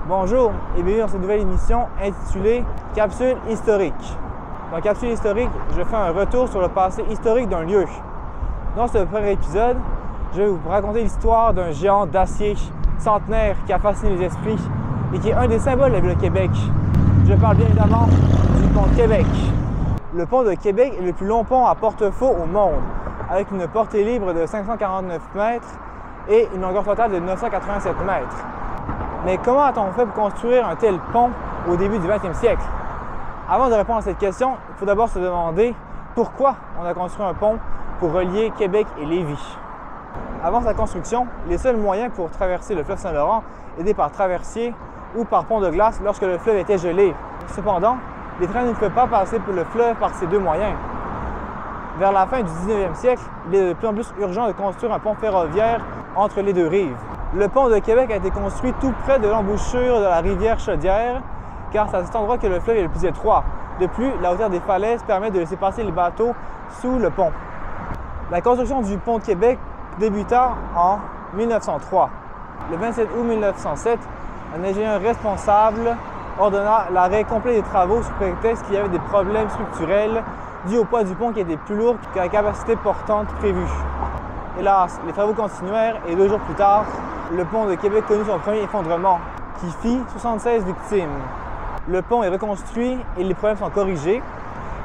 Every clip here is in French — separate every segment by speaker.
Speaker 1: Bonjour et bienvenue dans cette nouvelle émission intitulée Capsule historique. Dans Capsule historique, je fais un retour sur le passé historique d'un lieu. Dans ce premier épisode, je vais vous raconter l'histoire d'un géant d'acier centenaire qui a fasciné les esprits et qui est un des symboles de la ville de Québec. Je parle bien évidemment du pont de Québec. Le pont de Québec est le plus long pont à porte-faux au monde, avec une portée libre de 549 mètres et une longueur totale de 987 mètres. Mais comment a-t-on fait pour construire un tel pont au début du 20e siècle? Avant de répondre à cette question, il faut d'abord se demander pourquoi on a construit un pont pour relier Québec et Lévis. Avant sa construction, les seuls moyens pour traverser le fleuve Saint-Laurent étaient par traversier ou par pont de glace lorsque le fleuve était gelé. Cependant, les trains ne pouvaient pas passer pour le fleuve par ces deux moyens. Vers la fin du 19e siècle, il est de plus en plus urgent de construire un pont ferroviaire entre les deux rives. Le pont de Québec a été construit tout près de l'embouchure de la rivière Chaudière, car c'est à cet endroit que le fleuve est le plus étroit. De plus, la hauteur des falaises permet de laisser passer les bateaux sous le pont. La construction du pont de Québec débuta en 1903. Le 27 août 1907, un ingénieur responsable ordonna l'arrêt complet des travaux sous prétexte qu'il y avait des problèmes structurels dus au poids du pont qui était plus lourd que la capacité portante prévue. Hélas, les travaux continuèrent et 2 jours plus tard, le pont de Québec connut son premier effondrement, qui fit 76 victimes. Le pont est reconstruit et les problèmes sont corrigés,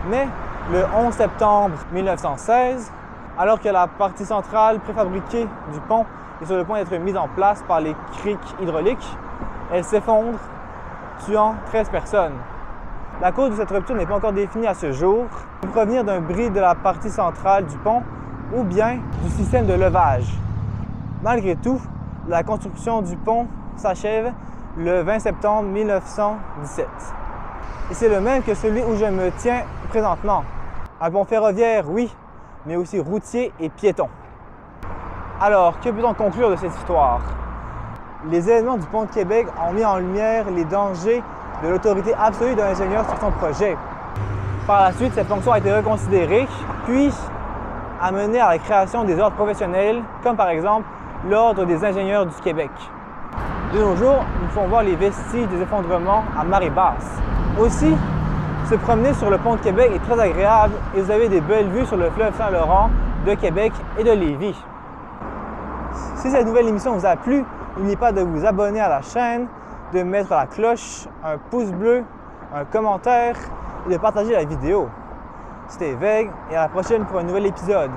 Speaker 1: mais le 11 septembre 1916, alors que la partie centrale préfabriquée du pont est sur le point d'être mise en place par les criques hydrauliques, elle s'effondre, tuant 13 personnes. La cause de cette rupture n'est pas encore définie à ce jour. Elle peut provenir d'un bris de la partie centrale du pont ou bien du système de levage. Malgré tout, la construction du pont s'achève le 20 septembre 1917. Et c'est le même que celui où je me tiens présentement. Un pont ferroviaire, oui, mais aussi routier et piéton. Alors, que peut-on conclure de cette histoire? Les événements du pont de Québec ont mis en lumière les dangers de l'autorité absolue d'un ingénieur sur son projet. Par la suite, cette fonction a été reconsidérée, puis a mené à la création des ordres professionnels, comme par exemple l'Ordre des ingénieurs du Québec. De nos jours, nous pouvons voir les vestiges des effondrements à marée basse. Aussi, se promener sur le pont de Québec est très agréable et vous avez des belles vues sur le fleuve Saint-Laurent de Québec et de Lévis. Si cette nouvelle émission vous a plu, n'oubliez pas de vous abonner à la chaîne, de mettre la cloche, un pouce bleu, un commentaire et de partager la vidéo. C'était Veg et à la prochaine pour un nouvel épisode.